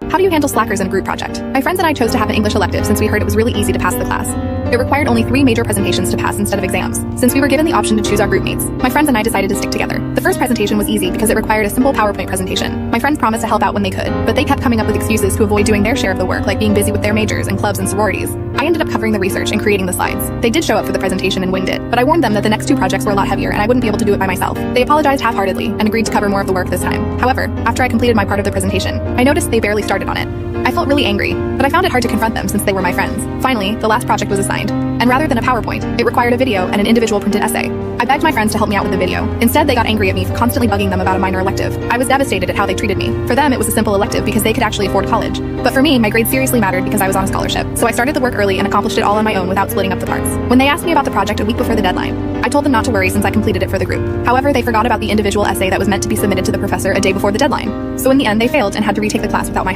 How do you handle slackers in a group project? My friends and I chose to have an English elective since we heard it was really easy to pass the class. It required only 3 major presentations to pass instead of exams. Since we were given the option to choose our group mates, my friends and I decided to stick together. The first presentation was easy because it required a simple PowerPoint presentation. My friends promised to help out when they could, but they kept coming up with excuses to avoid doing their share of the work, like being busy with their majors and clubs and sororities. I ended up covering the research and creating the slides. They did show up for the presentation and winged it, but I warned them that the next 2 projects were a lot heavier and I wouldn't be able to do it by myself. They apologized half-heartedly and agreed to cover more of the work this time. However, after I completed my part of the presentation, I noticed they barely started on it. I felt really angry, but I found it hard to confront them since they were my friends. Finally, the last project was assigned, and rather than a PowerPoint, it required a video and an individual printed essay. I begged my friends to help me out with the video. Instead, they got angry at me for constantly bugging them about a minor elective. I was devastated at how they treated me. For them, it was a simple elective because they could actually afford college. But for me, my grades seriously mattered because I was on a scholarship. So I started the work early and accomplished it all on my own without splitting up the parts. When they asked me about the project a week before the deadline, I told them not to worry since I completed it for the group. However, they forgot about the individual essay that was meant to be submitted to the professor a day before the deadline. So in the end, they failed and had to retake the class without my